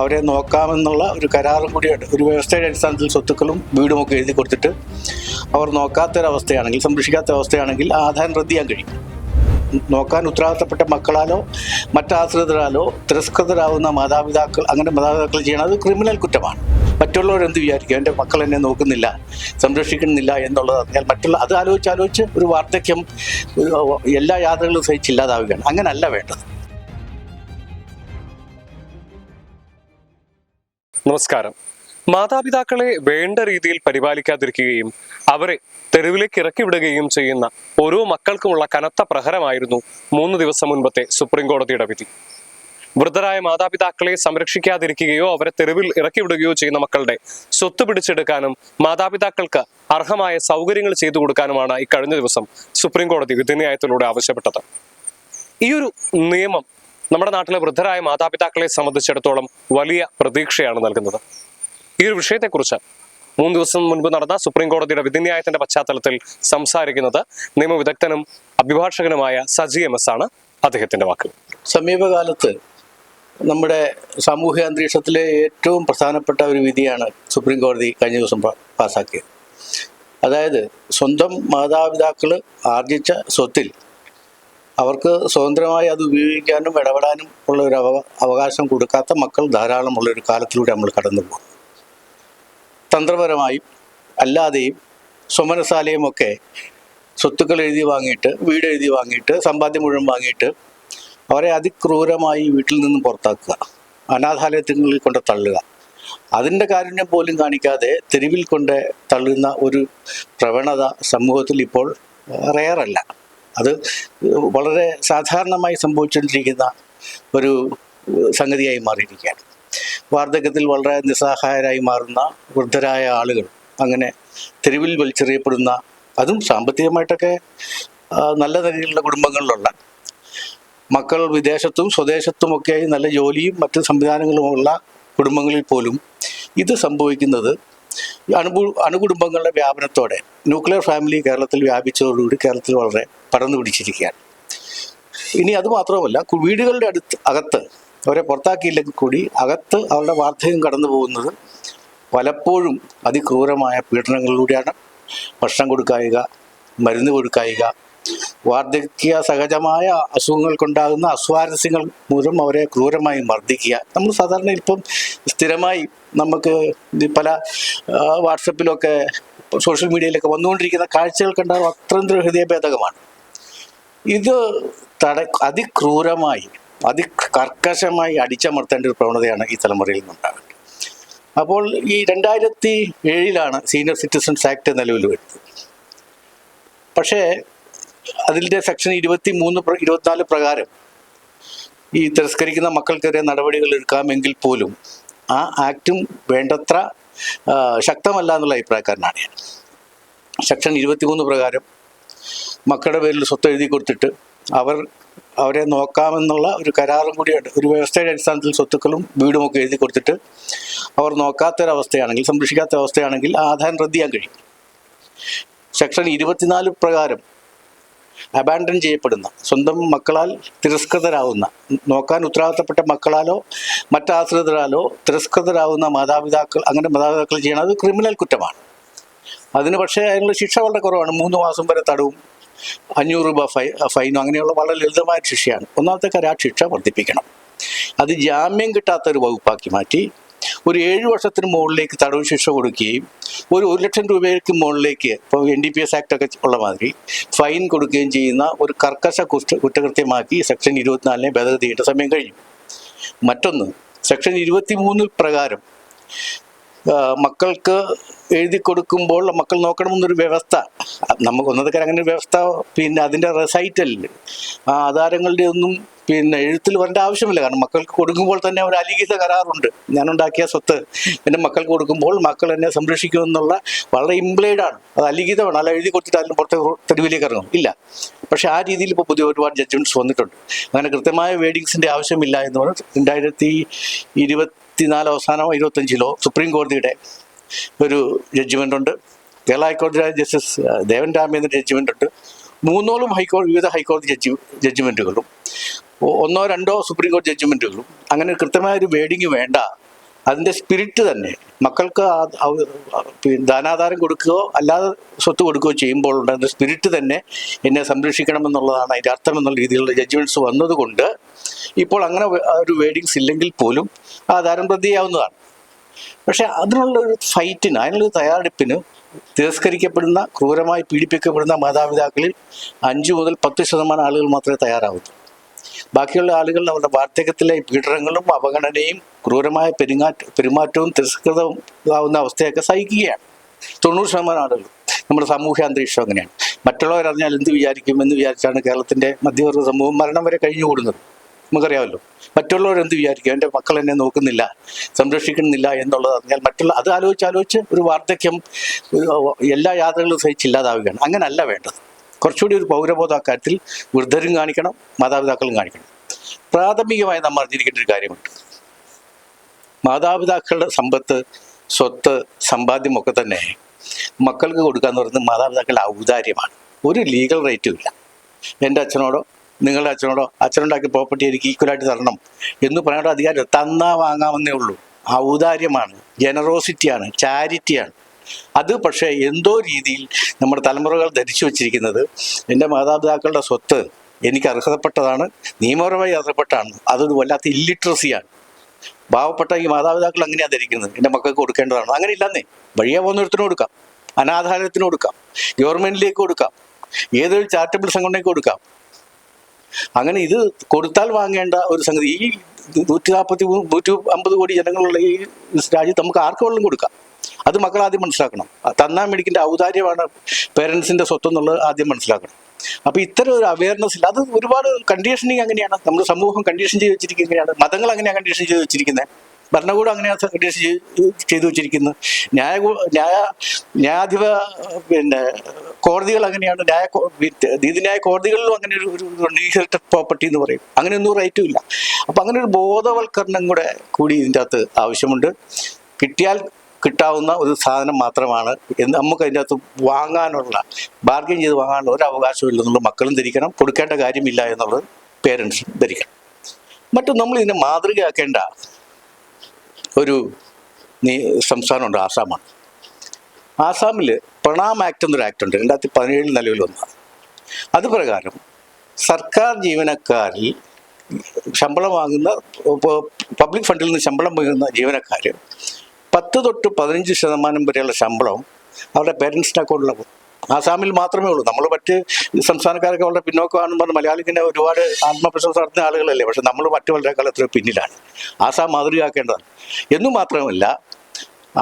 അവരെ നോക്കാമെന്നുള്ള ഒരു കരാറും കൂടിയുണ്ട്. ഒരു വ്യവസ്ഥയുടെ അടിസ്ഥാനത്തിൽ സ്വത്തുക്കളും വീടുമൊക്കെ എഴുതി കൊടുത്തിട്ട് അവർ നോക്കാത്തൊരവസ്ഥയാണെങ്കിൽ, സംരക്ഷിക്കാത്ത അവസ്ഥയാണെങ്കിൽ ആധാരം റദ്ദ് ചെയ്യാൻ കഴിയും. നോക്കാൻ ഉത്തരവാദിത്തപ്പെട്ട മക്കളാലോ മറ്റാശ്രിതരാലോ തിരസ്കൃതരാകുന്ന മാതാപിതാക്കൾ ചെയ്യണത് ക്രിമിനൽ കുറ്റമാണ്. മറ്റുള്ളവരെന്ത് വിചാരിക്കും, എൻ്റെ മക്കൾ എന്നെ നോക്കുന്നില്ല, സംരക്ഷിക്കുന്നില്ല എന്നുള്ളത് അറിഞ്ഞാൽ അത് ആലോചിച്ച് ഒരു വാർദ്ധക്യം എല്ലാ യാതനകളും സഹിച്ചില്ലാതാവുകയാണ്. അങ്ങനല്ല വേണ്ടത്. നമസ്കാരം. മാതാപിതാക്കളെ വേണ്ട രീതിയിൽ പരിപാലിക്കാതിരിക്കുകയും അവരെ തെരുവിലേക്ക് ഇറക്കി വിടുകയും ചെയ്യുന്ന ഓരോ മക്കൾക്കുമുള്ള കനത്ത പ്രഹരമായിരുന്നു 3 ദിവസം മുൻപത്തെ സുപ്രീം കോടതിയുടെ വിധി. വൃദ്ധരായ മാതാപിതാക്കളെ സംരക്ഷിക്കാതിരിക്കുകയോ അവരെ തെരുവിൽ ഇറക്കി വിടുകയോ ചെയ്യുന്ന മക്കളുടെ സ്വത്ത് പിടിച്ചെടുക്കാനും മാതാപിതാക്കൾക്ക് അർഹമായ സൗകര്യങ്ങൾ ചെയ്തു കൊടുക്കാനുമാണ് ഇക്കഴിഞ്ഞ ദിവസം സുപ്രീം കോടതി വിധിന്യായത്തിലൂടെ ആവശ്യപ്പെട്ടത്. ഈ ഒരു നിയമം നമ്മുടെ നാട്ടിലെ വൃദ്ധരായ മാതാപിതാക്കളെ സംബന്ധിച്ചിടത്തോളം വലിയ പ്രതീക്ഷയാണ് നൽകുന്നത്. ഈ ഒരു വിഷയത്തെക്കുറിച്ച് 3 ദിവസം മുൻപ് നടന്ന സുപ്രീം കോടതിയുടെ വിധിന്യായത്തിന്റെ പശ്ചാത്തലത്തിൽ സംസാരിക്കുന്നത് നിയമവിദഗ്ധനും അഭിഭാഷകനുമായ സജി എം.എസ്. ആണ്. അദ്ദേഹത്തിന്റെ വാക്കുകൾ. സമീപകാലത്ത് നമ്മുടെ സാമൂഹ്യ അന്തരീക്ഷത്തിലെ ഏറ്റവും പ്രധാനപ്പെട്ട ഒരു വിധിയാണ് സുപ്രീം കോടതി കഴിഞ്ഞ ദിവസം പാസാക്കിയത്. അതായത് സ്വന്തം മാതാപിതാക്കൾ ആർജിച്ച സ്വത്തിൽ അവർക്ക് സ്വതന്ത്രമായി അത് ഉപയോഗിക്കാനും ഇടപെടാനും ഉള്ള ഒരു അവകാശം കൊടുക്കാത്ത മക്കൾ ധാരാളമുള്ളൊരു കാലത്തിലൂടെ നമ്മൾ കടന്നു പോകും. തന്ത്രപരമായും അല്ലാതെയും സ്വമനസാലയും ഒക്കെ സ്വത്തുക്കൾ എഴുതി വാങ്ങിയിട്ട്, വീട് എഴുതി വാങ്ങിയിട്ട്, സമ്പാദ്യം മുഴുവൻ വാങ്ങിയിട്ട് അവരെ അതിക്രൂരമായി വീട്ടിൽ നിന്നും പുറത്താക്കുക, അനാഥാലയങ്ങളിൽ കൊണ്ട് തള്ളുക, അതിൻ്റെ കാരുണ്യം പോലും കാണിക്കാതെ തെരുവിൽ കൊണ്ട് തള്ളുന്ന ഒരു പ്രവണത സമൂഹത്തിൽ ഇപ്പോൾ റെയറല്ല. അത് വളരെ സാധാരണമായി സംഭവിച്ചുകൊണ്ടിരിക്കുന്ന ഒരു സംഗതിയായി മാറിയിരിക്കുകയാണ്. വാർദ്ധക്യത്തിൽ വളരെ നിസ്സഹായരായി മാറുന്ന വൃദ്ധരായ ആളുകൾ അങ്ങനെ തെരുവിൽ വലിച്ചെറിയപ്പെടുന്ന, അതും സാമ്പത്തികമായിട്ടൊക്കെ നല്ല നിലയിലുള്ള കുടുംബങ്ങളിലുള്ള മക്കൾ വിദേശത്തും സ്വദേശത്തുമൊക്കെയായി നല്ല ജോലിയും മറ്റ് സംവിധാനങ്ങളുമുള്ള കുടുംബങ്ങളിൽ പോലും ഇത് സംഭവിക്കുന്നത് അണുകുടുംബങ്ങളുടെ വ്യാപനത്തോടെ, ന്യൂക്ലിയർ ഫാമിലി കേരളത്തിൽ വ്യാപിച്ചതോടുകൂടി കേരളത്തിൽ വളരെ പടർന്നു പിടിച്ചിരിക്കുകയാണ്. ഇനി അതുമാത്രമല്ല, വീടുകളുടെ അകത്ത് അവരെ പുറത്താക്കിയില്ലെങ്കിൽ കൂടി അകത്ത് അവരുടെ വാർദ്ധക്യം കടന്നു പോകുന്നത് പലപ്പോഴും അതിക്രൂരമായ പീഡനങ്ങളിലൂടെയാണ്. ഭക്ഷണം കൊടുക്കായിക, മരുന്ന് കൊടുക്കായിക, വാർദ്ധക്യ സഹജമായ അസുഖങ്ങൾക്കുണ്ടാകുന്ന അസ്വാരസ്യങ്ങൾ മൂലം അവരെ ക്രൂരമായി മർദ്ദിക്കുക. നമ്മൾ സാധാരണ ഇപ്പം സ്ഥിരമായി നമുക്ക് പല വാട്സപ്പിലൊക്കെ സോഷ്യൽ മീഡിയയിലൊക്കെ വന്നുകൊണ്ടിരിക്കുന്ന കാഴ്ചകൾ കണ്ടാൽ അത്യന്തം ഹൃദയഭേദകമാണ്. ഇത് അതിക്രൂരമായി അതികർക്കശമായി അടിച്ചമർത്തേണ്ട ഒരു പ്രവണതയാണ് ഈ തലമുറയിൽ നിന്നുണ്ടാകുന്നത്. അപ്പോൾ ഈ 2007 സീനിയർ സിറ്റിസൺസ് ആക്ട് നിലവിൽ വരുന്നത്. പക്ഷേ അതിൻ്റെ സെക്ഷൻ 23-24 പ്രകാരം ഈ തിരസ്കരിക്കുന്ന മക്കൾക്കെതിരെ നടപടികൾ എടുക്കാമെങ്കിൽ പോലും ആ ആക്റ്റും വേണ്ടത്ര ശക്തമല്ല എന്നുള്ള അഭിപ്രായക്കാരനാണ് ഞാൻ. സെക്ഷൻ 23 പ്രകാരം മക്കളുടെ പേരിൽ സ്വത്ത് എഴുതി കൊടുത്തിട്ട് അവരെ നോക്കാമെന്നുള്ള ഒരു കരാറും കൂടിയുണ്ട്. ഒരു വ്യവസ്ഥയുടെ അടിസ്ഥാനത്തിൽ സ്വത്തുക്കളും വീടുമൊക്കെ എഴുതി കൊടുത്തിട്ട് അവർ നോക്കാത്തൊരവസ്ഥയാണെങ്കിൽ, സംരക്ഷിക്കാത്ത അവസ്ഥയാണെങ്കിൽ ആധാരം റദ്ദ് ചെയ്യാൻ കഴിയും. സെക്ഷൻ 24 പ്രകാരം അബാൻഡൻ ചെയ്യപ്പെടുന്ന, സ്വന്തം മക്കളാൽ തിരസ്കൃതരാകുന്ന, നോക്കാൻ ഉത്തരവാദിത്തപ്പെട്ട മക്കളാലോ മറ്റാശ്രിതരാലോ തിരസ്കൃതരാകുന്ന മാതാപിതാക്കൾ ചെയ്യണത് ക്രിമിനൽ കുറ്റമാണ്. അതിന് പക്ഷേ അതിനുള്ള ശിക്ഷ വളരെ കുറവാണ്. 3 മാസം വരെ തടവും 500 രൂപ ഫൈനോ അങ്ങനെയുള്ള വളരെ ലളിതമായ ശിക്ഷയാണ്. ഒന്നാമത്തെ കാര്യം, ആ ശിക്ഷ വർദ്ധിപ്പിക്കണം. അത് ജാമ്യം കിട്ടാത്തൊരു വകുപ്പാക്കി മാറ്റി ഒരു 7 വർഷത്തിന് മുകളിലേക്ക് തടവ് ശിക്ഷ കൊടുക്കുകയും ഒരു 1 ലക്ഷം രൂപയ്ക്ക് മുകളിലേക്ക്, ഇപ്പോൾ NDPS ആക്ട് ഒക്കെ ഉള്ള മാതിരി ഫൈൻ കൊടുക്കുകയും ചെയ്യുന്ന ഒരു കർക്കശ കുറ്റകൃത്യമാക്കി സെക്ഷൻ 24 ഭേദഗതി ചെയ്യേണ്ട സമയം കഴിഞ്ഞു. മറ്റൊന്ന്, സെക്ഷൻ 23 പ്രകാരം മക്കൾക്ക് എഴുതി കൊടുക്കുമ്പോൾ മക്കൾ നോക്കണമെന്നൊരു വ്യവസ്ഥ നമുക്ക് ഒന്നതൊക്കെ അങ്ങനെ ഒരു വ്യവസ്ഥ അതിൻ്റെ റെസൈറ്റലിൽ ആധാരങ്ങളുടെ ഒന്നും എഴുത്തിൽ വരേണ്ട ആവശ്യമില്ല. കാരണം മക്കൾക്ക് കൊടുക്കുമ്പോൾ തന്നെ ഒരു അലിഖിത കരാറുണ്ട്. ഞാനുണ്ടാക്കിയ സ്വത്ത് എൻ്റെ മക്കൾക്ക് കൊടുക്കുമ്പോൾ മക്കൾ എന്നെ സംരക്ഷിക്കുമെന്നുള്ള വളരെ ഇംപ്ലൈഡാണ്. അത് അലിഖിതമാണ്. അല്ല എഴുതി കൊടുത്തിട്ട് അതിന് പുറത്തെ തെരുവിലേക്ക് ഇറങ്ങും ഇല്ല. പക്ഷേ ആ രീതിയിൽ ഇപ്പോൾ പുതിയ ഒരുപാട് ജഡ്ജ്മെൻറ്റ്സ് വന്നിട്ടുണ്ട്. അങ്ങനെ കൃത്യമായ വേഡിങ്സിൻ്റെ ആവശ്യമില്ല എന്ന് പറഞ്ഞ് 2024 അവസാനമോ 25 സുപ്രീം കോടതിയുടെ ഒരു ജഡ്ജ്മെൻ്റ് ഉണ്ട്. കേരള ഹൈക്കോടതിയുടെ ജസ്റ്റിസ് ദേവൻ രാമേന്ദ്രൻ ജഡ്ജ്മെൻ്റ് ഉണ്ട്. 3 വിവിധ ഹൈക്കോടതി ജഡ്ജ്മെൻറ്റുകളും 1-2 സുപ്രീം കോടതി ജഡ്ജ്മെൻറ്റുകളും. അങ്ങനെ കൃത്യമായൊരു വേഡിങ് വേണ്ട അതിൻ്റെ സ്പിരിറ്റ് തന്നെ മക്കൾക്ക് ദാനാധാരം കൊടുക്കുകയോ അല്ലാതെ സ്വത്ത് കൊടുക്കുകയോ ചെയ്യുമ്പോൾ ഉണ്ടാകുന്ന സ്പിരിറ്റ് തന്നെ എന്നെ സംരക്ഷിക്കണമെന്നുള്ളതാണ് അതിൻ്റെ അർത്ഥം എന്നുള്ള രീതിയിലുള്ള ജഡ്ജ്മെൻറ്റ്സ് വന്നതുകൊണ്ട് ഇപ്പോൾ അങ്ങനെ ഒരു വേഡിങ്സ് ഇല്ലെങ്കിൽ പോലും ആധാരം റദ്ദ് ചെയ്യാവുന്നതാണ്. പക്ഷേ അതിനുള്ള ഒരു ഫൈറ്റിന്, അതിനുള്ള തയ്യാറെടുപ്പിന് തിരസ്കരിക്കപ്പെടുന്ന, ക്രൂരമായി പീഡിപ്പിക്കപ്പെടുന്ന മാതാപിതാക്കളിൽ 5 മുതൽ 10% ആളുകൾ മാത്രമേ തയ്യാറാവൂ. ബാക്കിയുള്ള ആളുകൾ നമ്മുടെ വാർദ്ധക്യത്തിലെ പീഡനങ്ങളും അവഗണനയും ക്രൂരമായ പെരുമാറ്റവും തിരസ്കൃതമാവുന്ന അവസ്ഥയൊക്കെ സഹിക്കുകയാണ്. 90% ആളുകൾ. നമ്മുടെ സാമൂഹ്യ അന്തരീക്ഷം അങ്ങനെയാണ്. മറ്റുള്ളവരറിഞ്ഞാൽ എന്ത് വിചാരിക്കും എന്ന് വിചാരിച്ചാണ് കേരളത്തിൻ്റെ മധ്യവർഗ സമൂഹം മരണം വരെ കഴിഞ്ഞുകൂടുന്നത്. നമുക്കറിയാമല്ലോ. മറ്റുള്ളവരെന്ത് വിചാരിക്കും, എൻ്റെ മക്കൾ എന്നെ നോക്കുന്നില്ല, സംരക്ഷിക്കുന്നില്ല എന്നുള്ളത് അറിഞ്ഞാൽ അത് ആലോചിച്ച് ഒരു വാർദ്ധക്യം എല്ലാ യാത്രകളും സഹിച്ചില്ലാതാവുകയാണ്. അങ്ങനല്ല വേണ്ടത്. കുറച്ചുകൂടി ഒരു പൗരബോധ കാര്യത്തിൽ വൃദ്ധരും കാണിക്കണം, മാതാപിതാക്കളും കാണിക്കണം. പ്രാഥമികമായി നമ്മൾ അറിഞ്ഞിരിക്കേണ്ട ഒരു കാര്യമുണ്ട്. മാതാപിതാക്കളുടെ സമ്പത്ത്, സ്വത്ത്, സമ്പാദ്യമൊക്കെ തന്നെ മക്കൾക്ക് കൊടുക്കുക എന്ന് പറയുന്നത് മാതാപിതാക്കളുടെ ഔദാര്യമാണ്. ഒരു ലീഗൽ റൈറ്റും ഇല്ല. എൻ്റെ അച്ഛനോടോ നിങ്ങളുടെ അച്ഛനുണ്ടാക്കിയ പ്രോപ്പർട്ടി എനിക്ക് ഈക്വലായിട്ട് തരണം എന്ന് പറയേണ്ട അധികാരം തന്നാ വാങ്ങാമെന്നേ ഉള്ളൂ. ഔദാര്യമാണ്, ജനറോസിറ്റിയാണ്, ചാരിറ്റിയാണ്. അത് പക്ഷേ എന്തോ രീതിയിൽ നമ്മുടെ തലമുറകൾ ധരിച്ചു വച്ചിരിക്കുന്നത് എൻ്റെ മാതാപിതാക്കളുടെ സ്വത്ത് എനിക്ക് അർഹതപ്പെട്ടതാണ്, നിയമപരമായി അർഹതപ്പെട്ടാണ്. അതൊരു വല്ലാത്ത ഇല്ലിറ്ററസിയാണ്. പാവപ്പെട്ട ഈ മാതാപിതാക്കൾ അങ്ങനെയാണ് ധരിക്കുന്നത്, എൻ്റെ മക്കൾക്ക് കൊടുക്കേണ്ടതാണ്. അങ്ങനെ ഇല്ലെന്നേ. വഴിയെ പോകുന്നൊരുത്തിന് കൊടുക്കാം, അനാഥാലയത്തിന് കൊടുക്കാം, ഗവൺമെൻറ്റിലേക്ക് കൊടുക്കാം, ഏതൊരു ചാരിറ്റബിൾ സംഘടനയ്ക്ക് കൊടുക്കാം. അങ്ങനെ ഇത് കൊടുത്താൽ വാങ്ങേണ്ട ഒരു സംഗതി. ഈ 150 കോടി ജനങ്ങളുള്ള ഈ രാജ്യത്ത് നമുക്ക് ആർക്ക് വെള്ളം കൊടുക്കാം. അത് മക്കൾ ആദ്യം മനസ്സിലാക്കണം. തന്നാൻ മേടിക്കേണ്ട ഔദാര്യമാണ് പേരൻസിൻ്റെ സ്വത്തെന്നുള്ളത് ആദ്യം മനസ്സിലാക്കണം. അപ്പോൾ ഇത്തരം ഒരു അവയർനെസ് ഇല്ല. അത് ഒരുപാട് കണ്ടീഷനിങ് അങ്ങനെയാണ്. നമ്മുടെ സമൂഹം കണ്ടീഷൻ ചെയ്ത് വെച്ചിരിക്കുന്നത് എങ്ങനെയാണ്. മതങ്ങൾ അങ്ങനെയാണ് കണ്ടീഷൻ ചെയ്ത് വെച്ചിരിക്കുന്നത്. ഭരണകൂടം അങ്ങനെയാണ് കണ്ടീഷൻ ചെയ്തു വെച്ചിരിക്കുന്നത്. ന്യായാധിപ കോടതികൾ അങ്ങനെയാണ്. നീതിന്യായ കോടതികളിലും അങ്ങനെ ഒരു ഇൻഹെറിറ്റഡ് പ്രോപ്പർട്ടി എന്ന് പറയും. അങ്ങനെയൊന്നും റൈറ്റും ഇല്ല. അപ്പം അങ്ങനെ ഒരു ബോധവൽക്കരണം കൂടി ഇതിൻ്റെ അകത്ത് ആവശ്യമുണ്ട്. കിട്ടിയാൽ കിട്ടാവുന്ന ഒരു സാധനം മാത്രമാണ് നമുക്ക് അതിൻ്റെ അകത്ത് ബാർഗെയിൻ ചെയ്ത് വാങ്ങാനുള്ള ഒരു അവകാശവും ഇല്ലെന്നുള്ള മക്കളും ധരിക്കണം. കൊടുക്കേണ്ട കാര്യമില്ല എന്നുള്ളത് പേരൻസും ധരിക്കണം. മറ്റും നമ്മൾ ഇതിനെ മാതൃകയാക്കേണ്ട ഒരു സംസ്ഥാനമുണ്ട്, ആസാമാണ്. ആസാമിൽ പ്രണാം ആക്ട് എന്നൊരു ആക്ട് ഉണ്ട്, 2017 നിലവിൽ വന്നത്. അത് പ്രകാരം സർക്കാർ ജീവനക്കാരിൽ ശമ്പളം വാങ്ങുന്ന, പബ്ലിക് ഫണ്ടിൽ നിന്ന് ശമ്പളം വാങ്ങുന്ന ജീവനക്കാർ 10 തൊട്ട് 15% വരെയുള്ള ശമ്പളം അവരുടെ പേരൻസിൻ്റെ അക്കൗണ്ടിലാകും. ആസാമിൽ മാത്രമേ ഉള്ളൂ. നമ്മൾ മറ്റ് സംസ്ഥാനക്കാരൊക്കെ വളരെ പിന്നോക്കമാണെന്ന് പറഞ്ഞ് മലയാളിങ്ങനെ ഒരുപാട് ആത്മപ്രശംസ നടത്തുന്ന ആളുകളല്ലേ. പക്ഷെ നമ്മൾ മറ്റു വളരെക്കാലം എത്രയോ പിന്നിലാണ്. ആസാം മാതൃകയാക്കേണ്ടതാണ്. എന്നു മാത്രമല്ല,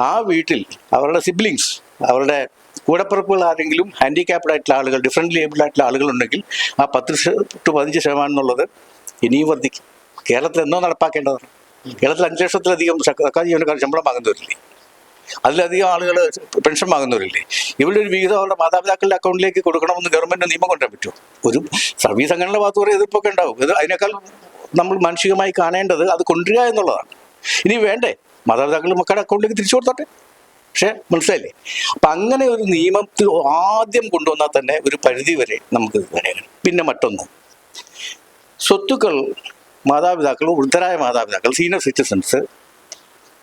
ആ വീട്ടിൽ അവരുടെ സിബ്ലിങ്സ്, അവരുടെ കൂടപ്പിറപ്പുകൾ ആരെങ്കിലും ഹാൻഡിക്യാപ്ഡ് ആയിട്ടുള്ള ആളുകൾ, ഡിഫറൻ്റ് ഏബിൾഡ് ആയിട്ടുള്ള ആളുകളുണ്ടെങ്കിൽ ആ 10 to 15% എന്നുള്ളത് ഇനിയും വർദ്ധിക്കും. കേരളത്തിൽ എന്നോ നടപ്പാക്കേണ്ടതാണ്. കേരളത്തിൽ 5 ലക്ഷത്തിലധികം സർക്കാർ ജീവനക്കാർ ശമ്പളം വാങ്ങുന്നവരില്ലേ, അതിലധികം ആളുകൾ പെൻഷൻ വാങ്ങുന്നവരില്ലേ. ഇവരുടെ ഒരു വിഹിതം അവരുടെ മാതാപിതാക്കളുടെ അക്കൗണ്ടിലേക്ക് കൊടുക്കണമെന്ന് ഗവൺമെൻറ് നിയമം കൊണ്ടുവരാൻ പറ്റുമോ? ഒരു സർവീസ് സംഘടനയുടെ ഭാഗത്ത് കുറേ എതിർപ്പൊക്കെ ഉണ്ടാവും. അതിനേക്കാൾ നമ്മൾ മാനുഷികമായി കാണേണ്ടത് അത് കൊണ്ടുവരിക എന്നുള്ളതാണ്. ഇനി വേണ്ടേ, മാതാപിതാക്കൾ മക്കളുടെ അക്കൗണ്ടിലേക്ക് തിരിച്ചു കൊടുത്തോട്ടെ. പക്ഷേ മനസ്സിലായില്ലേ? അപ്പം അങ്ങനെ ഒരു നിയമത്തിൽ ആദ്യം കൊണ്ടുവന്നാൽ തന്നെ ഒരു പരിധി വരെ നമുക്ക് വരെയാണ്. പിന്നെ മറ്റൊന്ന്, സ്വത്തുക്കൾ മാതാപിതാക്കൾ, വൃദ്ധരായ മാതാപിതാക്കൾ, സീനിയർ സിറ്റിസൺസ്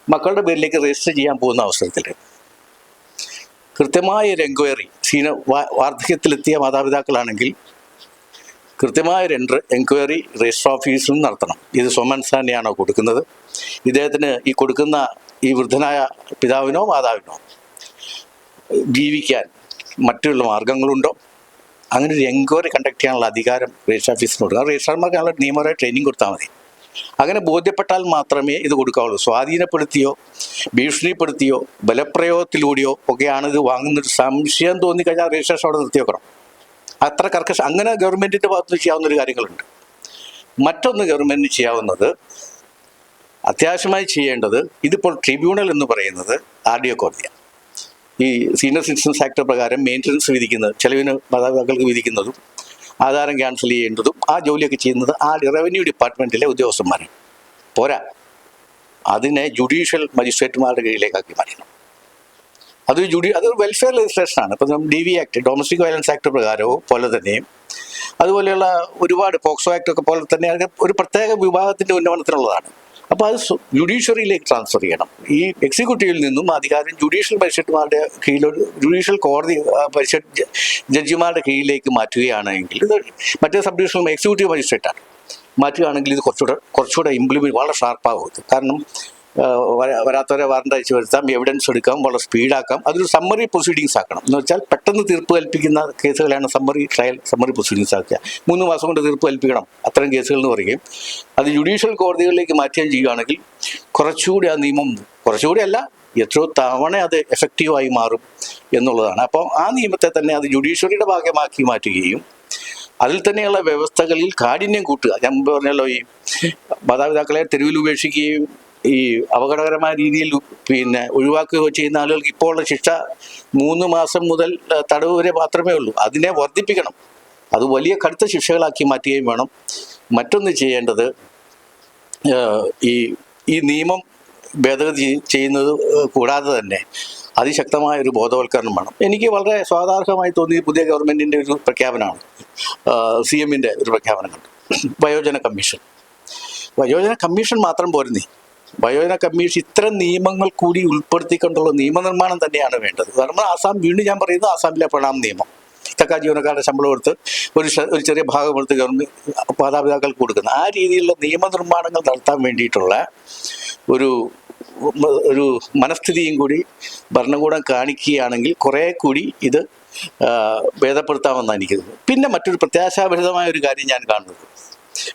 മക്കളുടെ പേരിലേക്ക് രജിസ്റ്റർ ചെയ്യാൻ പോകുന്ന അവസരത്തിൽ കൃത്യമായ ഒരു എൻക്വയറി, വാർദ്ധക്യത്തിലെത്തിയ മാതാപിതാക്കളാണെങ്കിൽ കൃത്യമായ ഒരു എൻക്വയറി രജിസ്റ്റർ ഓഫീസിൽ നടത്തണം. ഇത് സ്വമനസ്സാ തന്നെയാണോ കൊടുക്കുന്നത്, ഇദ്ദേഹത്തിന് ഈ കൊടുക്കുന്ന ഈ വൃദ്ധനായ പിതാവിനോ മാതാവിനോ ജീവിക്കാൻ മറ്റുള്ള മാർഗങ്ങളുണ്ടോ, അങ്ങനെ ഒരു എൻക്വയറി കണ്ടക്ട് ചെയ്യാനുള്ള അധികാരം രജിസ്റ്റർ ഓഫീസിന് കൊടുക്കുക. രജിസ്ട്രാർമാർക്ക് അതിനുള്ള നിയമപരമായ ട്രെയിനിങ് കൊടുത്താൽ മതി. അങ്ങനെ ബോധ്യപ്പെട്ടാൽ മാത്രമേ ഇത് കൊടുക്കാവുള്ളൂ. സ്വാധീനപ്പെടുത്തിയോ ഭീഷണിപ്പെടുത്തിയോ ബലപ്രയോഗത്തിലൂടെയോ ഒക്കെയാണ് ഇത് വാങ്ങുന്നൊരു സംശയം തോന്നിക്കഴിഞ്ഞാൽ രജിസ്ട്രേഷൻ അവിടെ നിർത്തി വെക്കണം. അത്ര കർക്കശം. അങ്ങനെ ഗവൺമെൻറ്റിൻ്റെ ഭാഗത്ത് ചെയ്യാവുന്നൊരു കാര്യങ്ങളുണ്ട്. മറ്റൊന്ന് ഗവൺമെൻറ്റിന് ചെയ്യാവുന്നത്, അത്യാവശ്യമായി ചെയ്യേണ്ടത്, ഇതിപ്പോൾ ട്രിബ്യൂണൽ എന്ന് പറയുന്നത് RDO കോടതിയാണ്. ഈ സീനിയർ സിറ്റിസൺസ് ആക്ട് പ്രകാരം മെയിൻ്റനൻസ് വിധിക്കുന്നത്, ചെലവിന് മാതാപിതാക്കൾക്ക് വിധിക്കുന്നതും ആധാരം ക്യാൻസൽ ചെയ്യേണ്ടതും ആ ജോലിയൊക്കെ ചെയ്യുന്നത് ആ റവന്യൂ ഡിപ്പാർട്ട്മെൻറ്റിലെ ഉദ്യോഗസ്ഥന്മാരാണ്. പോരാ, അതിനെ ജുഡീഷ്യൽ മജിസ്ട്രേറ്റുമാരുടെ കീഴിലേക്കാക്കി മാറ്റണം. അതൊരു വെൽഫെയർ ലെജിസ്ലേഷനാണ്. ഇപ്പം DV act, domestic violence act പ്രകാരവും പോലെ തന്നെയും അതുപോലെയുള്ള ഒരുപാട് പോക്സോ ആക്ട് ഒക്കെ പോലെ തന്നെ ഒരു പ്രത്യേക വിഭാഗത്തിൻ്റെ ഉന്നമനത്തിനുള്ളതാണ്. അപ്പോൾ അത് ജുഡീഷ്യറിയിലേക്ക് ട്രാൻസ്ഫർ ചെയ്യണം. ഈ എക്സിക്യൂട്ടീവിൽ നിന്നും അധികാരം ജുഡീഷ്യൽ മജിസ്ട്രേറ്റുമാരുടെ കീഴിലൊരു ജുഡീഷ്യൽ കോടതി മജിസ്ട്രേറ്റ് ജഡ്ജിമാരുടെ കീഴിലേക്ക് മാറ്റുകയാണെങ്കിൽ ഇത് മറ്റേ സബ് ഡിവിഷണൽ എക്സിക്യൂട്ടീവ് മജിസ്ട്രേറ്റാണ് മാറ്റുകയാണെങ്കിൽ ഇത് കുറച്ചുകൂടെ ഇംപ്ലിമെൻറ്റ് വളരെ ഷാർപ്പാകും. കാരണം വരാത്തവരെ വാറണ്ട് അയച്ചു വരുത്താം, എവിഡൻസ് എടുക്കാം, വളരെ സ്പീഡാക്കാം. അതൊരു സമ്മറി പ്രൊസീഡിങ്സ് ആക്കണം. എന്ന് വെച്ചാൽ പെട്ടെന്ന് തീർപ്പ് കൽപ്പിക്കുന്ന കേസുകളാണ് സമ്മറി പ്രൊസീഡിങ്സ് ആക്കുക. 3 മാസം കൊണ്ട് തീർപ്പ് കൽപ്പിക്കണം അത്തരം കേസുകൾ എന്ന് പറയുകയും അത് ജുഡീഷ്യൽ കോടതികളിലേക്ക് മാറ്റുകയും ചെയ്യുകയാണെങ്കിൽ കുറച്ചുകൂടി ആ നിയമം കുറച്ചുകൂടി അല്ല എത്രയോ തവണ അത് എഫക്റ്റീവായി മാറും എന്നുള്ളതാണ്. അപ്പോൾ ആ നിയമത്തെ തന്നെ അത് ജുഡീഷ്യറിയുടെ ഭാഗമാക്കി മാറ്റുകയും അതിൽ തന്നെയുള്ള വ്യവസ്ഥകളിൽ കാഠിന്യം കൂട്ടുക. ഞാൻ മുമ്പ് പറഞ്ഞല്ലോ, ഈ മാതാപിതാക്കളെ തെരുവിൽ ഉപേക്ഷിക്കുകയും ഈ അപകടകരമായ രീതിയിൽ ഒഴിവാക്കുകയോ ചെയ്യുന്ന ആളുകൾക്ക് ഇപ്പോൾ ഉള്ള ശിക്ഷ 3 മാസം മുതൽ തടവ് വരെ മാത്രമേ ഉള്ളൂ. അതിനെ വർദ്ധിപ്പിക്കണം, അത് വലിയ കടുത്ത ശിക്ഷകളാക്കി മാറ്റുകയും വേണം. മറ്റൊന്ന് ചെയ്യേണ്ടത് ഈ നിയമം ഭേദഗതി ചെയ്യുന്നത് കൂടാതെ തന്നെ അതിശക്തമായ ഒരു ബോധവൽക്കരണം വേണം. എനിക്ക് വളരെ സ്വാഗതാർഹമായി തോന്നിയ പുതിയ ഗവൺമെൻറ്റിൻ്റെ ഒരു പ്രഖ്യാപനമാണ് CM-ൻ്റെ ഒരു പ്രഖ്യാപനം കണ്ടു. വയോജന കമ്മീഷൻ മാത്രം പോരുന്നേ. വയോജന കമ്മീഷൻ ഇത്തരം നിയമങ്ങൾ കൂടി ഉൾപ്പെടുത്തിക്കൊണ്ടുള്ള നിയമനിർമ്മാണം തന്നെയാണ് വേണ്ടത്. കാരണം വീണ്ടും ഞാൻ പറയുന്നത് ആസാമിലെ പ്രണാം നിയമം, സർക്കാർ ജീവനക്കാരുടെ ശമ്പളം എടുത്ത് ഒരു ചെറിയ ഭാഗം എടുത്ത് ഗവൺമെൻറ് മാതാപിതാക്കൾക്ക് കൊടുക്കുന്ന ആ രീതിയിലുള്ള നിയമനിർമ്മാണങ്ങൾ നടത്താൻ വേണ്ടിയിട്ടുള്ള ഒരു മനസ്ഥിതിയും കൂടി ഭരണകൂടം കാണിക്കുകയാണെങ്കിൽ കുറേ കൂടി ഇത് ഭേദപ്പെടുത്താമെന്നാണ് എനിക്ക് തോന്നുന്നത്. പിന്നെ മറ്റൊരു പ്രത്യാശാഭരിതമായ ഒരു കാര്യം ഞാൻ കാണുന്നത്,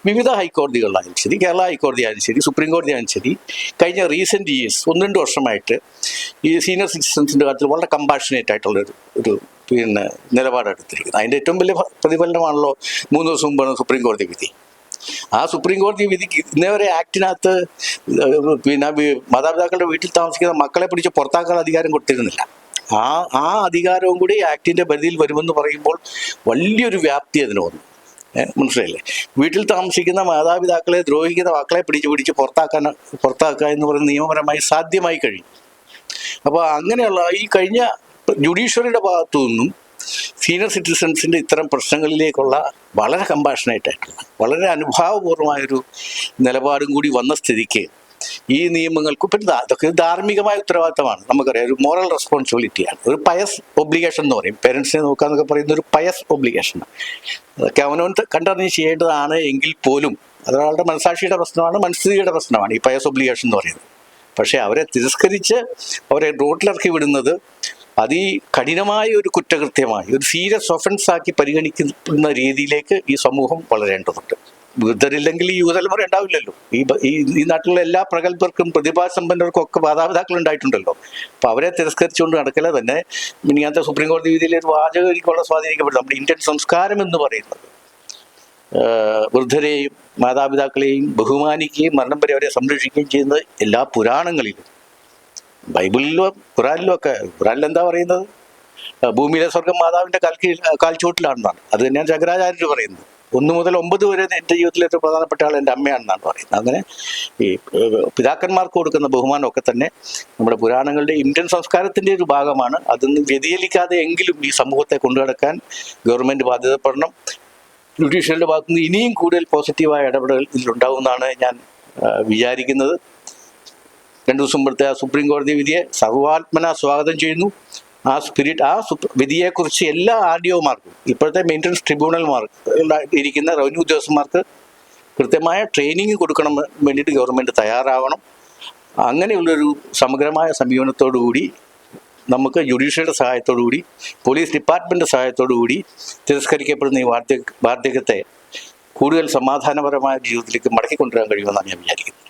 വിവിധ ഹൈക്കോടതികളിലായാലും ശരി, കേരള ഹൈക്കോടതി ആയാലും ശരി, സുപ്രീം കോടതി ആയാലും ശരി, കഴിഞ്ഞ റീസെൻറ്റ് ഇയേഴ്സ് 1-2 വർഷമായിട്ട് ഈ സീനിയർ സിറ്റിസൺസിൻ്റെ കാര്യത്തിൽ വളരെ കമ്പാഷനേറ്റ് ആയിട്ടുള്ള ഒരു നിലപാടെടുത്തിരിക്കുന്നത്. അതിൻ്റെ ഏറ്റവും വലിയ പ്രതിഫലനമാണല്ലോ 3 ദിവസം മുമ്പാണ് സുപ്രീം കോടതി വിധി. ആ സുപ്രീം കോടതി വിധിക്ക് ഇന്നേവരെ ആക്ടിനകത്ത് മാതാപിതാക്കളുടെ വീട്ടിൽ താമസിക്കുന്ന മക്കളെ പിടിച്ച് പുറത്താക്കാൻ അധികാരം കൊടുത്തിരുന്നില്ല. ആ അധികാരവും കൂടി ആക്ടിൻ്റെ പരിധിയിൽ വരുമെന്ന് പറയുമ്പോൾ വലിയൊരു വ്യാപ്തി അതിന് വന്നു. മനസ്സിലായില്ലേ? വീട്ടിൽ താമസിക്കുന്ന മാതാപിതാക്കളെ ദ്രോഹിക്കുന്ന മക്കളെ പിടിച്ച് പുറത്താക്കുക എന്ന് പറയുന്നത് നിയമപരമായി സാധ്യമായി കഴിയും. അപ്പോൾ അങ്ങനെയുള്ള ഈ കഴിഞ്ഞ ജുഡീഷ്യറിയുടെ ഭാഗത്തു നിന്നും സീനിയർ സിറ്റിസൺസിൻ്റെ ഇത്തരം പ്രശ്നങ്ങളിലേക്കുള്ള വളരെ കമ്പാഷനേറ്റായിട്ടുള്ള വളരെ അനുഭാവപൂർവമായൊരു നിലപാടും കൂടി വന്ന സ്ഥിതിക്ക് ഈ നിയമങ്ങൾക്ക് ഇപ്പം അതൊക്കെ ധാർമ്മികമായ ഉത്തരവാദിത്തമാണ്. നമുക്കറിയാം, ഒരു മോറൽ റെസ്പോൺസിബിലിറ്റിയാണ്, ഒരു പയസ് ഒബ്ലിഗേഷൻ എന്ന് പറയും. പേരൻസിനെ നോക്കാന്നൊക്കെ പറയുന്ന ഒരു പയസ് ഒബ്ലിഗേഷനാണ്. അതൊക്കെ അവനവൻ കണ്ടറിഞ്ഞ് ചെയ്യേണ്ടതാണ്. എങ്കിൽ പോലും അതൊരാളുടെ മനസാക്ഷിയുടെ പ്രശ്നമാണ്, മനസ്ഥിതിയുടെ പ്രശ്നമാണ് ഈ പയസ് ഒബ്ലിഗേഷൻ എന്ന് പറയുന്നത്. പക്ഷേ അവരെ തിരസ്കരിച്ച് അവരെ റോട്ടിലിറക്കി വിടുന്നത് കഠിനമായ ഒരു കുറ്റകൃത്യമായി ഒരു സീരിയസ് ഒഫൻസ് ആക്കി പരിഗണിക്കുന്ന രീതിയിലേക്ക് ഈ സമൂഹം വളരേണ്ടതുണ്ട്. വൃദ്ധരില്ലെങ്കിൽ ഈ യുവതലമുറ ഉണ്ടാവില്ലല്ലോ. ഈ നാട്ടിലുള്ള എല്ലാ പ്രഗത്ഭർക്കും പ്രതിഭാസമ്പന്നർക്കും ഒക്കെ മാതാപിതാക്കൾ ഉണ്ടായിട്ടുണ്ടല്ലോ. അപ്പോൾ അവരെ തിരസ്കരിച്ചുകൊണ്ട് നടക്കല തന്നെ ഇങ്ങനത്തെ സുപ്രീം കോടതി വിധിയിലെ ഒരു വാചകം എനിക്ക് വളരെ സ്വാധീനിക്കപ്പെടും. നമ്മുടെ ഇന്ത്യൻ സംസ്കാരം എന്ന് പറയുന്നത് വൃദ്ധരെയും മാതാപിതാക്കളെയും ബഹുമാനിക്കുകയും മരണം വരെ അവരെ സംരക്ഷിക്കുകയും ചെയ്യുന്നത് എല്ലാ പുരാണങ്ങളിലും, ബൈബിളിലും ഖുറാനിലും ഒക്കെ. ഖുറാനിൽ എന്താ പറയുന്നത്? ഭൂമിയിലെ സ്വർഗം മാതാവിൻ്റെ കാൽച്ചുവട്ടിലാണെന്നാണ്. അത് തന്നെയാണ് ശങ്കരാചാര്യർ പറയുന്നത്. 1 മുതൽ 9 വരെ എൻ്റെ ജീവിതത്തിലെ ഏറ്റവും പ്രധാനപ്പെട്ട ആൾ എൻ്റെ അമ്മയാണെന്നാണ് പറയുന്നത്. അങ്ങനെ ഈ പിതാക്കന്മാർക്ക് കൊടുക്കുന്ന ബഹുമാനമൊക്കെ തന്നെ നമ്മുടെ പുരാണങ്ങളുടെ ഇന്ത്യൻ സംസ്കാരത്തിൻ്റെ ഒരു ഭാഗമാണ്. അതൊന്നും വ്യതിചലിക്കാതെ എങ്കിലും ഈ സമൂഹത്തെ കൊണ്ടുനടക്കാൻ ഗവൺമെൻറ് ബാധ്യതപ്പെടണം. ജുഡീഷ്യറിൻ്റെ ഭാഗത്തുനിന്ന് ഇനിയും കൂടുതൽ പോസിറ്റീവായ ഇടപെടൽ ഇതിലുണ്ടാവുമെന്നാണ് ഞാൻ വിചാരിക്കുന്നത്. 2 ദിവസം മുമ്പത്തെ ആ സുപ്രീം കോടതി വിധിയെ സർവാത്മന സ്വാഗതം ചെയ്യുന്നു. ആ വിധിയെക്കുറിച്ച് എല്ലാ RDOമാർക്കും, ഇപ്പോഴത്തെ മെയിൻ്റനൻസ് ട്രിബ്യൂണൽമാർക്ക് ഇരിക്കുന്ന റവന്യൂ ഉദ്യോഗസ്ഥന്മാർക്ക് കൃത്യമായ ട്രെയിനിങ് കൊടുക്കണം വേണ്ടിയിട്ട് ഗവൺമെൻറ് തയ്യാറാവണം. അങ്ങനെയുള്ളൊരു സമഗ്രമായ സമീപനത്തോടുകൂടി നമുക്ക് ജുഡീഷ്യറിയുടെ സഹായത്തോടുകൂടി പോലീസ് ഡിപ്പാർട്ട്മെൻറ്റ് സഹായത്തോടുകൂടി തിരസ്കരിക്കപ്പെടുന്ന ഈ വാർദ്ധക്യത്തെ കൂടുതൽ സമാധാനപരമായ ജീവിതത്തിലേക്ക് മടക്കിക്കൊണ്ടുവരാൻ കഴിയുമെന്നാണ് ഞാൻ വിചാരിക്കുന്നത്.